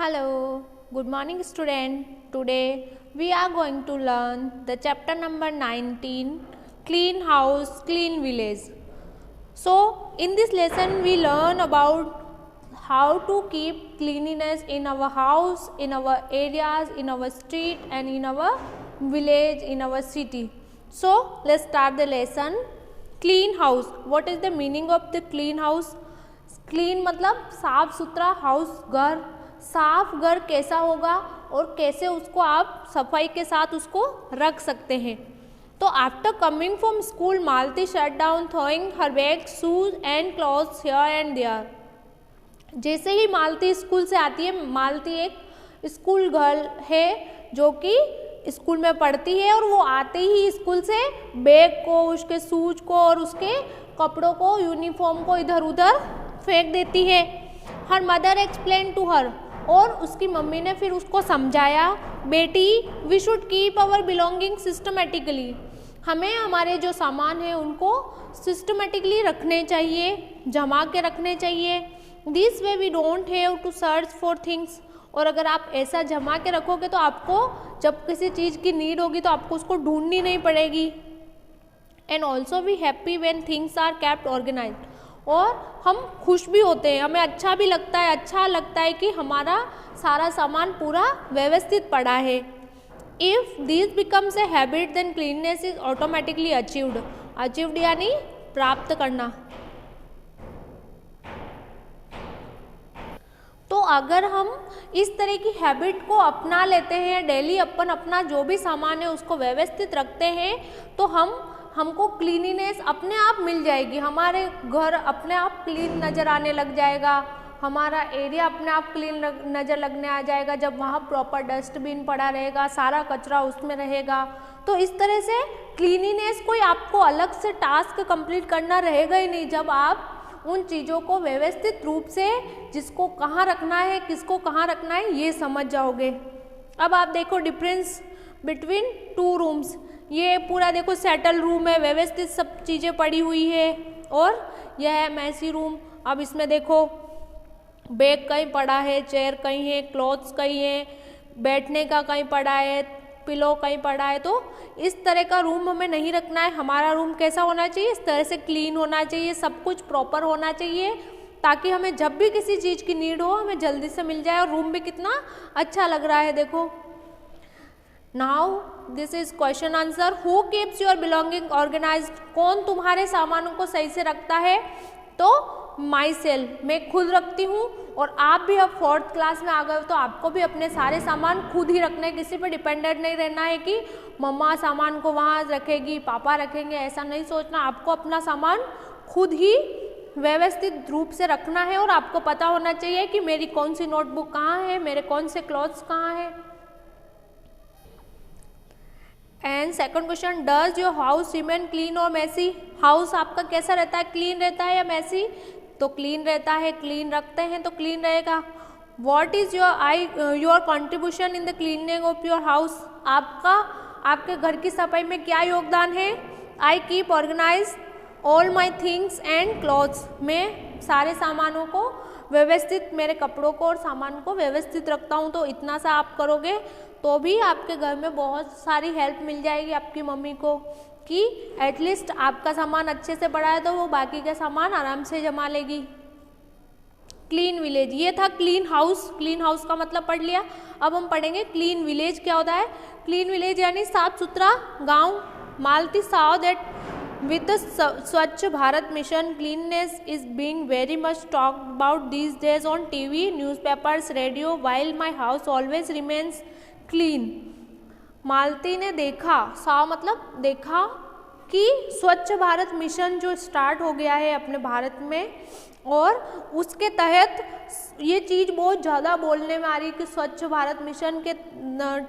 Hello, good morning student. Today we are going to learn the chapter number 19, Clean House, Clean Village. So in this lesson we learn about how to keep cleanliness in our house, in our areas, in our street and in our village, in our city. So let's start the lesson. Clean house. What is the meaning of the clean house? Clean मतलब साफ सुथरा, house घर, साफ घर कैसा होगा और कैसे उसको आप सफाई के साथ उसको रख सकते हैं. तो after coming from school Malti shut down throwing her bag shoes and clothes here and there. जैसे ही मालती स्कूल से आती है, मालती एक स्कूल गर्ल है जो कि स्कूल में पढ़ती है और वो आते ही स्कूल से बैग को, उसके शूज को और उसके कपड़ों को, यूनिफॉर्म को इधर उधर फेंक देती है. Her mother explain to her, और उसकी मम्मी ने फिर उसको समझाया, बेटी we should keep our belonging systematically. हमें हमारे जो सामान है उनको सिस्टमेटिकली रखने चाहिए, जमा के रखने चाहिए. This way we don't have to search for things. और अगर आप ऐसा जमा के रखोगे तो आपको जब किसी चीज़ की नीड होगी तो आपको उसको ढूंढनी नहीं पड़ेगी. And also we happy when things are kept organised. और हम खुश भी होते हैं, हमें अच्छा भी लगता है, अच्छा लगता है कि हमारा सारा सामान पूरा व्यवस्थित पड़ा है. If this becomes a habit then cleanness is automatically achieved. Achieved यानी प्राप्त करना. तो अगर हम इस तरह की हैबिट को अपना लेते हैं, डेली अपन अपना जो भी सामान है उसको व्यवस्थित रखते हैं, तो हमको क्लीनिनेस अपने आप मिल जाएगी. हमारे घर अपने आप क्लीन नज़र आने लग जाएगा, हमारा एरिया अपने आप क्लीन नज़र लगने आ जाएगा जब वहाँ प्रॉपर डस्टबिन पड़ा रहेगा, सारा कचरा उसमें रहेगा. तो इस तरह से क्लीनिनेस कोई आपको अलग से टास्क कंप्लीट करना रहेगा ही नहीं जब आप उन चीज़ों को व्यवस्थित रूप से जिसको कहाँ रखना है, किसको कहाँ रखना है, ये समझ जाओगे. अब आप देखो डिफरेंस बिटवीन टू रूम्स. ये पूरा देखो सेटल रूम है, व्यवस्थित सब चीज़ें पड़ी हुई है. और यह है मैसी रूम. अब इसमें देखो बैग कहीं पड़ा है, चेयर कहीं है, क्लॉथ्स कहीं है, बैठने का कहीं पड़ा है, पिलो कहीं पड़ा है. तो इस तरह का रूम हमें नहीं रखना है. हमारा रूम कैसा होना चाहिए? इस तरह से क्लीन होना चाहिए, सब कुछ प्रॉपर होना चाहिए ताकि हमें जब भी किसी चीज़ की नीड हो हमें जल्दी से मिल जाए. और रूम भी कितना अच्छा लग रहा है देखो. Now this is question answer. Who keeps your belonging organised. कौन तुम्हारे सामानों को सही से रखता है? तो माई सेल्फ, मैं खुद रखती हूँ. और आप भी अब 4th क्लास में आ गए हो तो आपको भी अपने सारे सामान खुद ही रखने हैं. किसी पर डिपेंडेंट नहीं रहना है कि मम्मा सामान को वहाँ रखेगी, पापा रखेंगे, ऐसा नहीं सोचना. आपको अपना सामान खुद ही व्यवस्थित रूप से रखना है. और आपको पता होना चाहिए कि मेरी कौन सी नोटबुक कहाँ है, मेरे कौन से क्लॉथ्स कहाँ है. And second question, does your house remain clean और मैसी. हाउस आपका कैसा रहता है? क्लीन रहता है या मैसी? तो क्लीन रहता है. क्लीन रखते हैं तो क्लीन रहेगा. What is your contribution in the cleaning of your house. आपके घर की सफाई में क्या योगदान है? I keep organise all my things and clothes. मैं सारे सामानों को व्यवस्थित, मेरे कपड़ों को और सामान को व्यवस्थित रखता हूँ. तो इतना सा आप करोगे तो भी आपके घर में बहुत सारी हेल्प मिल जाएगी आपकी मम्मी को कि एटलीस्ट आपका सामान अच्छे से पड़ा है तो वो बाकी का सामान आराम से जमा लेगी. क्लीन विलेज, ये था क्लीन हाउस. क्लीन हाउस का मतलब पढ़ लिया. अब हम पढ़ेंगे क्लीन विलेज क्या होता है. क्लीन विलेज यानी साफ सुथरा गांव. मालती saw that with the स्वच्छ Bharat mission cleanliness is being very much talked about these days on TV, newspapers, radio, while my house always remains clean. मालती ने देखा, saw मतलब देखा, कि स्वच्छ भारत मिशन जो स्टार्ट हो गया है अपने भारत में और उसके तहत ये चीज़ बहुत ज़्यादा बोलने में आ रही है कि स्वच्छ भारत मिशन के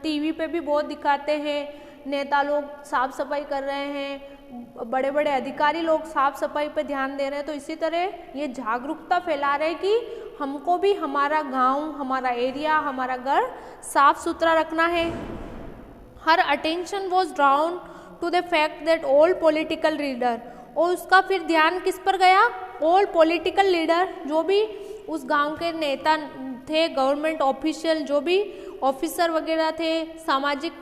टीवी पे भी बहुत दिखाते हैं. नेता लोग साफ सफाई कर रहे हैं, बड़े बड़े अधिकारी लोग साफ सफाई पे ध्यान दे रहे हैं. तो इसी तरह ये जागरूकता फैला रहे हैं कि हमको भी हमारा गांव, हमारा एरिया, हमारा घर साफ सुथरा रखना है. Her attention was drawn to the fact that all political leader. और उसका फिर ध्यान किस पर गया? ऑल पॉलिटिकल लीडर, जो भी उस गांव के नेता थे, गवर्नमेंट ऑफिशियल जो भी ऑफिसर वगैरह थे, सामाजिक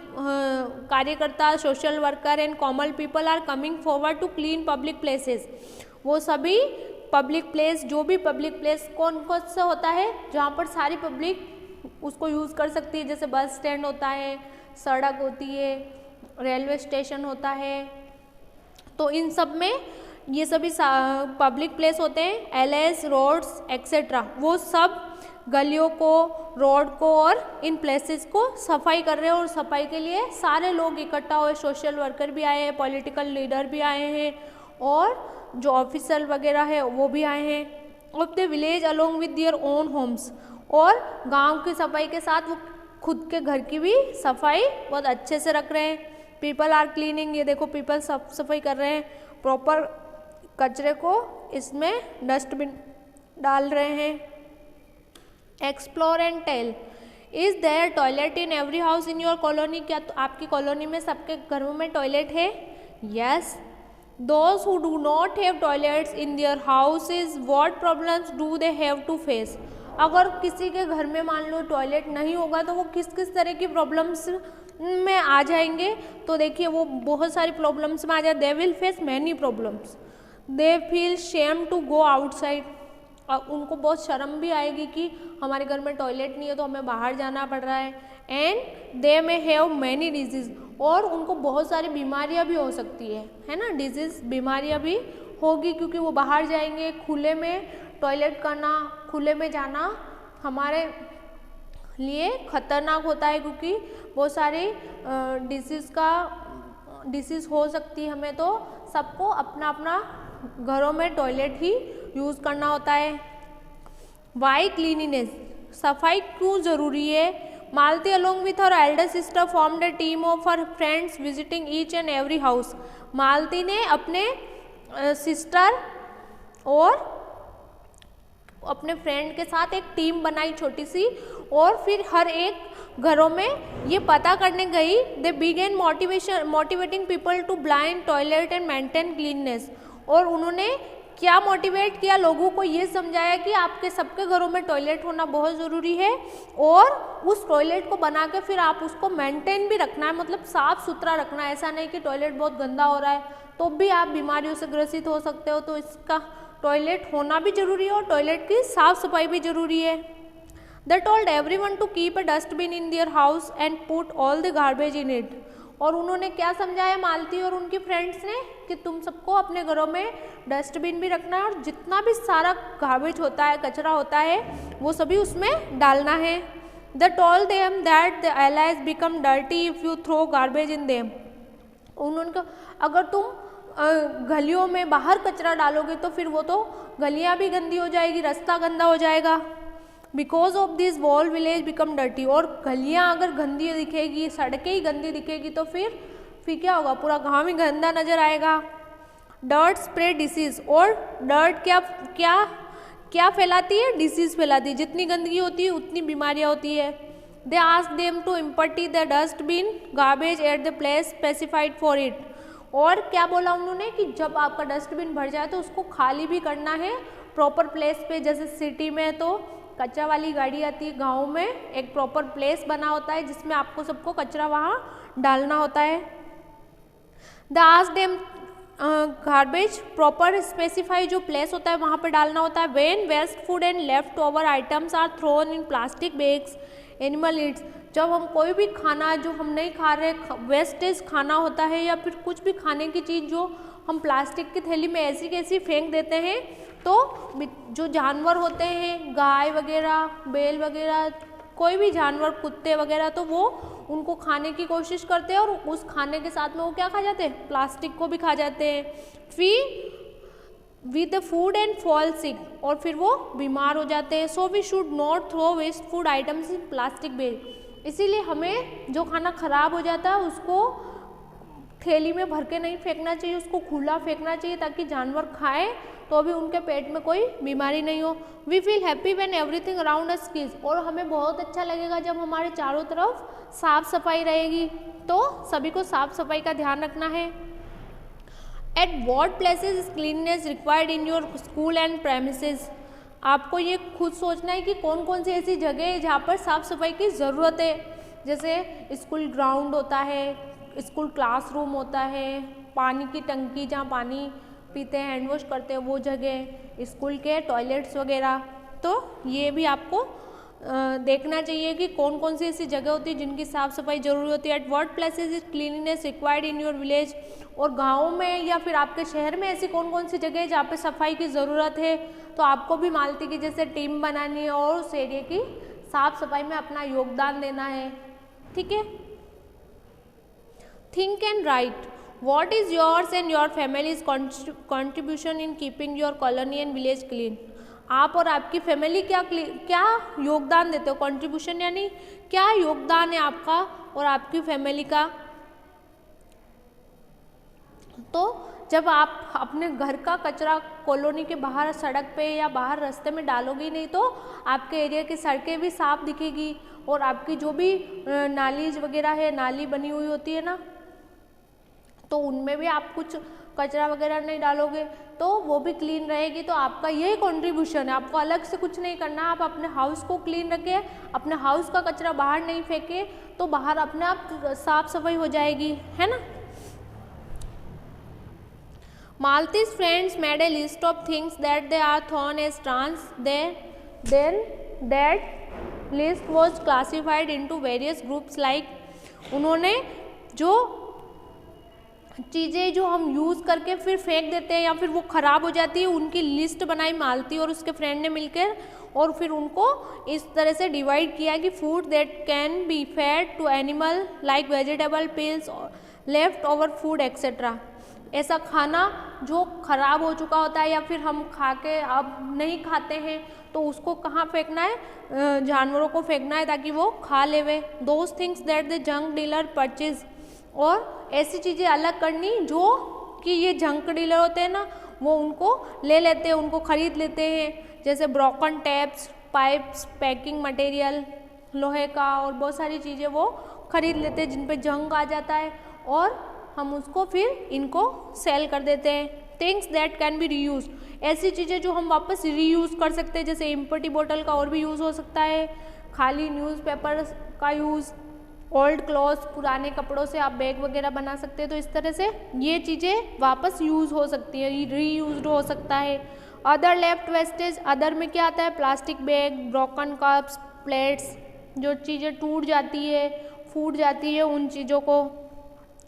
कार्यकर्ता, social worker and common people are coming forward to clean public places. वो सभी पब्लिक प्लेस, जो भी पब्लिक प्लेस कौन कौन सा होता है जहाँ पर सारी पब्लिक उसको यूज़ कर सकती है, जैसे बस स्टैंड होता है, सड़क होती है, रेलवे स्टेशन होता है, तो इन सब में ये सभी पब्लिक प्लेस होते हैं, एलएस, रोड्स एक्सेट्रा। वो सब गलियों को, रोड को और इन प्लेसेस को सफाई कर रहे हैं और सफाई के लिए सारे लोग इकट्ठा हुए, सोशल वर्कर भी आए हैं, पॉलिटिकल लीडर भी आए हैं और जो ऑफिसर वगैरह है वो भी आए हैं। Of the village along with their own homes, और गांव की सफाई के साथ वो खुद के घर की भी सफाई बहुत अच्छे से रख रहे हैं। पीपल आर क्लीनिंग, ये देखो पीपल साफ सफाई कर रहे हैं, प्रॉपर कचरे को इसमें डस्टबिन डाल रहे हैं। Explore and tell, is there toilet in every house in your colony, क्या तो आपकी कॉलोनी में सबके घरों में टॉयलेट है? Yes. Those who do not have toilets in their houses, what problems do they have to face. अगर किसी के घर में मान लो टॉयलेट नहीं होगा तो वो किस किस तरह की प्रॉब्लम्स में आ जाएंगे, तो देखिए वो बहुत सारी प्रॉब्लम्स में आ जाए। They will face many problems, they feel shame to go outside, और उनको बहुत शर्म भी आएगी कि हमारे घर में टॉयलेट नहीं है तो हमें बाहर जाना पड़ रहा है। And they may have many disease, और उनको बहुत सारी बीमारियां भी हो सकती है ना, डिजीज बीमारियां भी होगी क्योंकि वो बाहर जाएंगे। खुले में टॉयलेट करना, खुले में जाना हमारे लिए खतरनाक होता है क्योंकि बहुत सारी डिसीज़ हो सकती है हमें, तो सबको अपना अपना घरों में टॉयलेट ही यूज़ करना होता है। वाई क्लीनिनेस, सफाई क्यों ज़रूरी है? Malti along with her elder sister formed a team of her friends visiting each and every house. Malti ने अपने सिस्टर और अपने फ्रेंड के साथ एक टीम बनाई छोटी सी, और फिर हर एक घरों में ये पता करने गई। They began motivating people to blind toilet and maintain cleanness, और उन्होंने क्या मोटिवेट किया, लोगों को ये समझाया कि आपके सबके घरों में टॉयलेट होना बहुत ज़रूरी है और उस टॉयलेट को बना के फिर आप उसको मेंटेन भी रखना है, मतलब साफ़ सुथरा रखना है। ऐसा नहीं कि टॉयलेट बहुत गंदा हो रहा है तो भी आप बीमारियों से ग्रसित हो सकते हो, तो इसका टॉयलेट होना भी ज़रूरी है और टॉयलेट की साफ़ सफाई भी ज़रूरी है। They told everyone to keep a dustbin in their house and put all the garbage in it. और उन्होंने क्या समझाया मालती और उनकी फ्रेंड्स ने कि तुम सबको अपने घरों में डस्टबिन भी रखना है और जितना भी सारा गार्बेज होता है, कचरा होता है, वो सभी उसमें डालना है। They told them that the allies become dirty if you throw garbage in them. उन्होंने अगर तुम गलियों में बाहर कचरा डालोगे तो फिर वो तो गलियाँ भी गंदी हो जाएगी, रास्ता गंदा हो जाएगा। Because of this wall village become dirty, और गलियाँ अगर गंदी दिखेगी, सड़कें ही गंदी दिखेगी तो फिर क्या होगा, पूरा गाँव ही गंदा नजर आएगा। डर्ट स्प्रेड डिसीज, और डर्ट क्या क्या क्या फैलाती है? डिसीज फैलाती है। जितनी गंदगी होती है उतनी बीमारियाँ होती है। They ask them to empty the dustbin garbage at the place specified for it, और क्या बोला उन्होंने कि जब आपका डस्टबिन भर जाए तो उसको खाली भी करना है प्रॉपर प्लेस पे। जैसे सिटी में तो कचरा वाली गाड़ी आती है, गाँव में एक प्रॉपर प्लेस बना होता है जिसमें आपको सबको कचरा वहाँ डालना होता है। The ask them garbage proper specify, जो प्लेस होता है वहाँ पे डालना होता है। When waste food and left over items are thrown in plastic bags animal eats, जब हम कोई भी खाना जो हम नहीं खा रहे, वेस्टेज खाना होता है या फिर कुछ भी खाने की चीज़ जो हम प्लास्टिक की थैली में ऐसी कैसी फेंक देते हैं, तो जो जानवर होते हैं, गाय वगैरह, बैल वगैरह, कोई भी जानवर, कुत्ते वगैरह, तो वो उनको खाने की कोशिश करते हैं और उस खाने के साथ में वो क्या खा जाते हैं? प्लास्टिक को भी खा जाते हैं। फिर with the food and fall sick, और फिर वो बीमार हो जाते हैं। So we should not throw waste food items in plastic bag, इसीलिए हमें जो खाना खराब हो जाता है उसको थैली में भर के नहीं फेंकना चाहिए, उसको खुला फेंकना चाहिए ताकि जानवर खाएं तो भी उनके पेट में कोई बीमारी नहीं हो। We feel happy when everything around us clean, और हमें बहुत अच्छा लगेगा जब हमारे चारों तरफ साफ सफाई रहेगी। तो सभी को साफ सफाई का ध्यान रखना है। At what places is cleanness required in your school and premises, आपको ये खुद सोचना है कि कौन कौन सी ऐसी जगह है जहाँ पर साफ़ सफाई की ज़रूरत है। जैसे स्कूल ग्राउंड होता है, स्कूल क्लासरूम होता है, पानी की टंकी जहाँ पानी पीते हैं, हैंड वॉश करते हैं वो जगह, स्कूल के टॉयलेट्स वगैरह। तो ये भी आपको देखना चाहिए कि कौन कौन सी ऐसी जगह होती है जिनकी साफ़ सफाई जरूरी होती है। At what places is cleanliness required in your village. और गाँव में या फिर आपके शहर में ऐसी कौन कौन सी जगह है जहाँ पे सफाई की ज़रूरत है। तो आपको भी मालती की जैसे टीम बनानी है और उस एरिया की साफ सफाई में अपना योगदान देना है। ठीक है। Think and right what is yours and your families contribution in keeping your colony and village clean. आप और आपकी फैमिली क्या योगदान देते हो। कंट्रीब्यूशन यानी क्या योगदान है आपका और आपकी फैमिली का। तो जब आप अपने घर का कचरा कॉलोनी के बाहर सड़क पे या बाहर रास्ते में डालोगे नहीं तो आपके एरिया की सड़कें भी साफ दिखेगी और आपकी जो भी नालीज वगैरह है, नाली बनी हुई होती है ना, तो उनमें भी आप कुछ कचरा वगैरह नहीं डालोगे तो वो भी क्लीन रहेगी। तो आपका यही कंट्रीब्यूशन है, आपको अलग से कुछ नहीं करना। आप अपने हाउस को क्लीन रखें, अपने हाउस का कचरा बाहर नहीं फेंके तो बाहर अपने आप साफ सफाई हो जाएगी, है ना। Maltese friends made a list of things that they are thrown as trans. Then that list was classified into various groups like उन्होंने जो चीज़ें जो हम यूज़ करके फिर फेंक देते हैं या फिर वो ख़राब हो जाती है उनकी लिस्ट बनाई मालती और उसके फ्रेंड ने मिलकर, और फिर उनको इस तरह से डिवाइड किया कि food that can be fed to animal like vegetable peels left over food etcetera. ऐसा खाना जो ख़राब हो चुका होता है या फिर हम खा के अब नहीं खाते हैं तो उसको कहाँ फेंकना है, जानवरों को फेंकना है ताकि वो खा लेवे। Those things that the junk dealer purchase, और ऐसी चीज़ें अलग करनी जो कि ये जंक डीलर होते हैं ना वो उनको ले लेते हैं, उनको ख़रीद लेते हैं। जैसे broken taps, pipes, packing material, लोहे का और बहुत सारी चीज़ें वो ख़रीद लेते हैं जिन पे जंग आ जाता है और हम उसको फिर इनको सेल कर देते हैं। Things that can B reuse, ऐसी चीज़ें जो हम वापस रीयूज़ कर सकते हैं, जैसे एम्प्टी बोतल का और भी यूज़ हो सकता है, खाली न्यूज़पेपर का यूज़, ओल्ड क्लॉथ्स, पुराने कपड़ों से आप बैग वगैरह बना सकते हैं। तो इस तरह से ये चीज़ें वापस यूज़ हो सकती है, रीयूज्ड हो सकता है। अदर लेफ्ट वेस्टेज, अदर में क्या आता है, plastic bag, broken cups, plates, जो चीज़ें टूट जाती है, फूट जाती है, उन चीज़ों को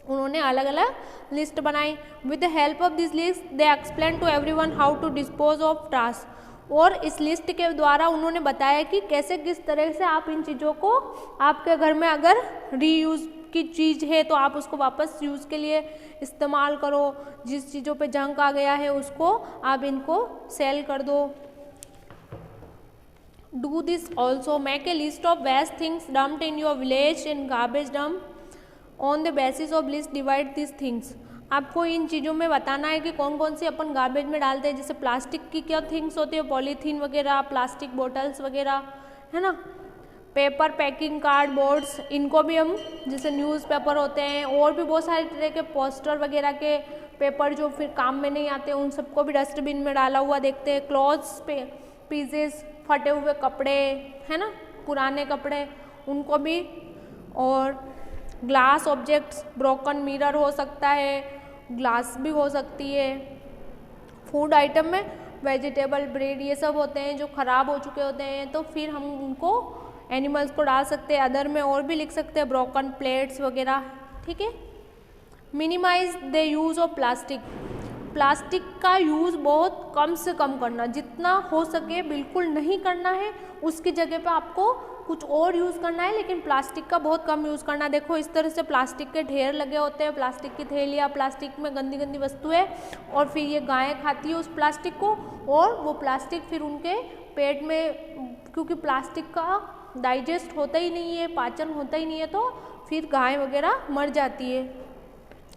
उन्होंने अलग अलग लिस्ट बनाई। With the help of this list they explain to everyone how to dispose of trash, और इस लिस्ट के द्वारा उन्होंने बताया कि कैसे किस तरह से आप इन चीज़ों को आपके घर में अगर रीयूज़ की चीज़ है तो आप उसको वापस यूज़ के लिए इस्तेमाल करो, जिस चीज़ों पे जंग आ गया है उसको आप इनको सेल कर दो। Do this also, make a list of waste things dumped in your village in garbage dump on the basis of list divide this things. आपको इन चीज़ों में बताना है कि कौन कौन सी अपन गार्बेज में डालते हैं। जैसे प्लास्टिक की क्या थिंग्स होती है, पॉलीथीन वगैरह, प्लास्टिक बोटल्स वगैरह, है ना, पेपर पैकिंग, कार्डबोर्ड्स, इनको भी हम, जैसे न्यूज़पेपर होते हैं और भी बहुत सारे तरह के पोस्टर वगैरह के पेपर जो फिर काम में नहीं आते उन सबको भी डस्टबिन में डाला हुआ देखते हैं। क्लॉथ्स पे पीसेस, फटे हुए कपड़े, है ना, पुराने कपड़े, उनको भी। और ग्लास ऑब्जेक्ट्स, ब्रोकन मिरर हो सकता है, ग्लास भी हो सकती है। फूड आइटम में वेजिटेबल, ब्रेड, ये सब होते हैं जो ख़राब हो चुके होते हैं तो फिर हम उनको एनिमल्स को डाल सकते हैं। अदर में और भी लिख सकते हैं, ब्रोकन प्लेट्स वगैरह। ठीक है। Minimise the use of plastic, plastic का यूज़ बहुत कम से कम करना, जितना हो सके बिल्कुल नहीं करना है, उसकी जगह पे आपको कुछ और यूज़ करना है, लेकिन प्लास्टिक का बहुत कम यूज़ करना। देखो इस तरह से प्लास्टिक के ढेर लगे होते हैं, प्लास्टिक की थैलियाँ, प्लास्टिक में गंदी गंदी वस्तुएं, और फिर ये गायें खाती है उस प्लास्टिक को, और वो प्लास्टिक फिर उनके पेट में, क्योंकि प्लास्टिक का डाइजेस्ट होता ही नहीं है, पाचन होता ही नहीं है, तो फिर गाय वगैरह मर जाती है।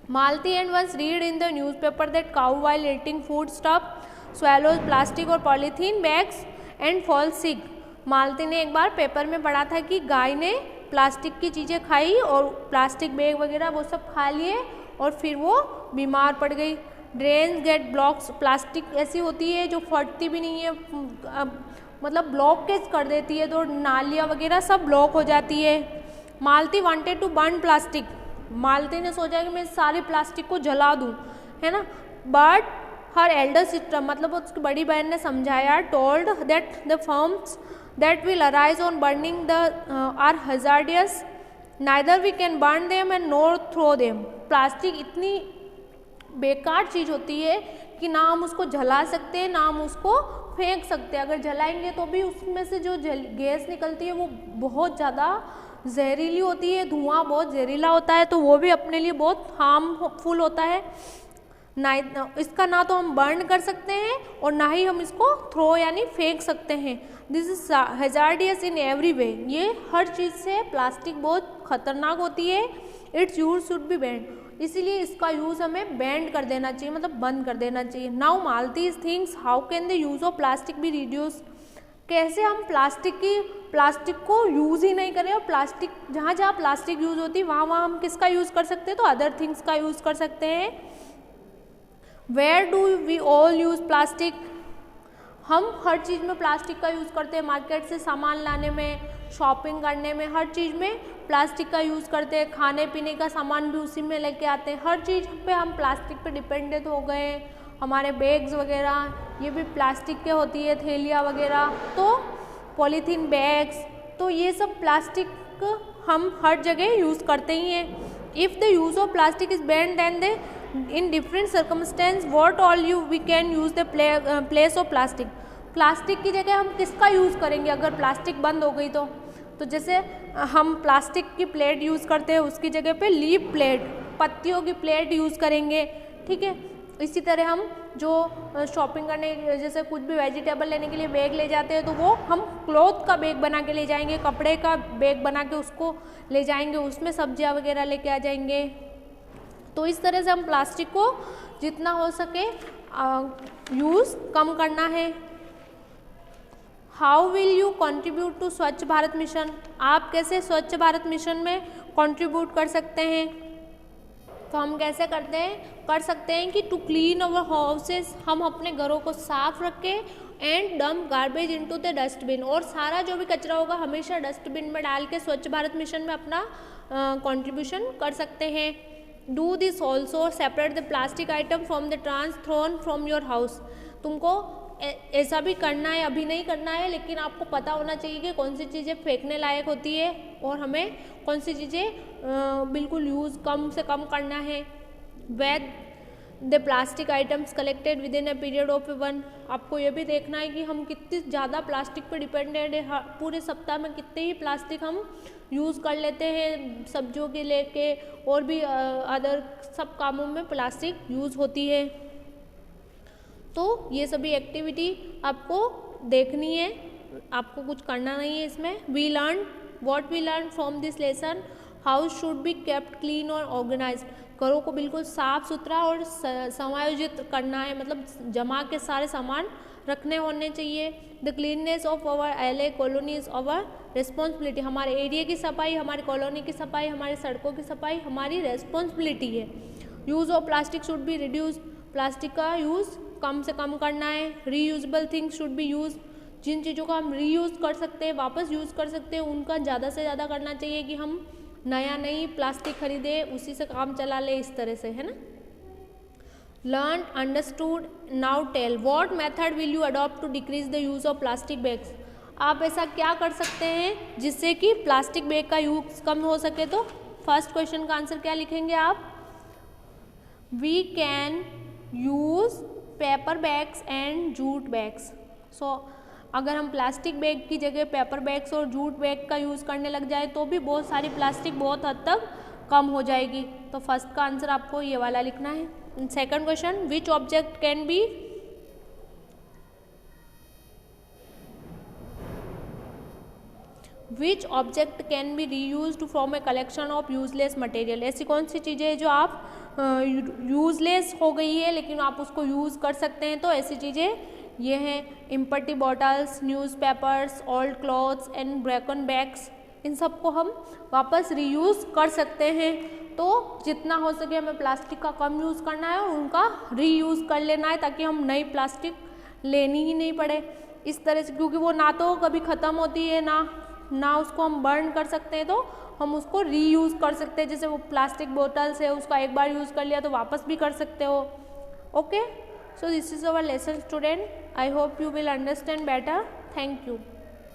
Malti and once read in the newspaper that cow while eating food stuff swallows plastic और polythene bags and fall sick. मालती ने एक बार पेपर में पढ़ा था कि गाय ने प्लास्टिक की चीज़ें खाई और प्लास्टिक बैग वगैरह वो सब खा लिए और फिर वो बीमार पड़ गई। ड्रेन्स गेट ब्लॉक्स, प्लास्टिक ऐसी होती है जो फटती भी नहीं है, मतलब ब्लॉकेज कर देती है, तो नालियाँ वगैरह सब ब्लॉक हो जाती है। मालती वांटेड टू बर्न प्लास्टिक, मालती ने सोचा कि मैं सारी प्लास्टिक को जला दूँ, है ना, बट हर एल्डर सिस्टर मतलब उसकी बड़ी बहन ने समझाया, told that the firms that will arise on burning the are hazardous, neither we can burn them and nor throw them. Plastic इतनी बेकार चीज़ होती है कि ना हम उसको जला सकते हैं ना हम उसको फेंक सकते हैं। अगर जलाएंगे तो भी उसमें से जो गैस निकलती है वो बहुत ज़्यादा जहरीली होती है, धुआं बहुत जहरीला होता है, तो वो भी अपने लिए बहुत हार्मफुल होता है। इसका ना तो हम बर्न कर सकते हैं और ना ही हम इसको थ्रो यानी फेंक सकते हैं। This is hazardous in every way, ये हर चीज़ से प्लास्टिक बहुत खतरनाक होती है। It's use should be band, इसीलिए इसका यूज़ हमें बैंड कर देना चाहिए, मतलब बंद कर देना चाहिए। Now multi things how can the use of plastic be reduce, कैसे हम प्लास्टिक को यूज़ ही नहीं करें, और प्लास्टिक जहाँ जहाँ प्लास्टिक यूज़ होती है वहाँ हम किसका यूज़ कर सकते हैं, तो अदर थिंग्स का यूज़ कर सकते हैं। Where do we all use plastic, हम हर चीज़ में प्लास्टिक का यूज़ करते हैं, मार्केट से सामान लाने में, शॉपिंग करने में, हर चीज़ में प्लास्टिक का यूज़ करते हैं, खाने पीने का सामान भी उसी में लेके आते हैं, हर चीज़ पे हम प्लास्टिक पे डिपेंडेंट हो गए हैं। हमारे बैग्स वगैरह ये भी प्लास्टिक के होती है, थैलियाँ वगैरह, तो पॉलीथीन बैग्स, तो ये सब प्लास्टिक हम हर जगह यूज़ करते ही हैं। If the use of plastic is banned then they in different circumstances what all you we can use the place of plastic, plastic की जगह हम किसका यूज़ करेंगे अगर प्लास्टिक बंद हो गई तो जैसे हम प्लास्टिक की प्लेट यूज़ करते हैं उसकी जगह पे लीफ प्लेट, पत्तियों की प्लेट यूज़ करेंगे, ठीक है। इसी तरह हम जो शॉपिंग करने जैसे कुछ भी वेजिटेबल लेने के लिए बैग ले जाते हैं तो वो हम क्लॉथ का बैग बना के ले जाएंगे, कपड़े का बैग बना के उसको ले जाएंगे, उसमें सब्जियां वगैरह लेके आ जाएंगे। तो इस तरह से हम प्लास्टिक को जितना हो सके यूज़ कम करना है। How will you contribute to Swachh Bharat mission, आप कैसे स्वच्छ भारत मिशन में कंट्रीब्यूट कर सकते हैं, तो हम कैसे कर सकते हैं कि टू क्लीन अवर हाउसेस, हम अपने घरों को साफ रखें, and dump garbage into the dustbin, और सारा जो भी कचरा होगा हमेशा डस्टबिन में डाल के स्वच्छ भारत मिशन में अपना कंट्रीब्यूशन कर सकते हैं। Do this also separate the plastic item from the trash thrown from your house, तुमको ऐसा भी करना है, अभी नहीं करना है लेकिन आपको पता होना चाहिए कि कौन सी चीज़ें फेंकने लायक होती है और हमें कौन सी चीज़ें बिल्कुल यूज़ कम से कम करना है। Weighed the plastic items collected within a period of 1, आपको ये भी देखना है कि हम कितनी ज़्यादा प्लास्टिक पर डिपेंडेंट है, पूरे सप्ताह में कितने ही प्लास्टिक हम यूज़ कर लेते हैं, सब्जियों के लेके और भी अदर सब कामों में प्लास्टिक यूज़ होती है। तो ये सभी एक्टिविटी आपको देखनी है, आपको कुछ करना नहीं है इसमें। We learn what we learn from this lesson, house should be kept clean और ऑर्गेनाइज्ड, घरों को बिल्कुल साफ सुथरा और समायोजित करना है, मतलब जमा के सारे सामान रखने होने चाहिए। The cleanness of our area colony is our responsibility, हमारे एरिया की सफाई, हमारी कॉलोनी की सफाई, हमारी सड़कों की सफाई हमारी रेस्पॉन्सिबिलिटी है। Use of plastic should be reduce, plastic का यूज़ कम से कम करना है। Reusable things should be use, जिन चीज़ों का हम रीयूज़ कर सकते हैं, वापस यूज़ कर सकते हैं, उनका ज़्यादा से ज़्यादा करना चाहिए कि हम नया नहीं प्लास्टिक खरीदें, उसी से काम चला ले, इस तरह से, है ना। Learn understood now tell what method will you adopt to decrease the use of plastic bags, आप ऐसा क्या कर सकते हैं जिससे कि प्लास्टिक बैग का यूज़ कम हो सके। तो फर्स्ट क्वेश्चन का आंसर क्या लिखेंगे आप, we can use paper bags and jute bags. So अगर हम प्लास्टिक बैग की जगह पेपर बैग्स और जूट बैग का यूज़ करने लग जाए तो भी बहुत सारी प्लास्टिक बहुत हद तक कम हो जाएगी। तो फर्स्ट का आंसर आपको ये वाला लिखना है। Second question, which object can be which object can be reused from a collection of useless material, ऐसी कौन सी चीज़ें हैं जो आप यूजलेस हो गई है लेकिन आप उसको यूज़ कर सकते हैं। तो ऐसी चीज़ें ये हैं, empty bottles, newspapers, old clothes and broken bags, इन सबको हम वापस रीयूज़ कर सकते हैं। तो जितना हो सके हमें प्लास्टिक का कम यूज़ करना है और उनका रीयूज़ कर लेना है, ताकि हम नई प्लास्टिक लेनी ही नहीं पड़े इस तरह से, क्योंकि वो ना तो कभी ख़त्म होती है ना उसको हम बर्न कर सकते हैं, तो हम उसको रीयूज़ कर सकते हैं। जैसे वो प्लास्टिक बोतल्स है, उसका एक बार यूज़ कर लिया तो वापस भी कर सकते हो। Okay, so this is our lesson student. I hope you will understand better. Thank you.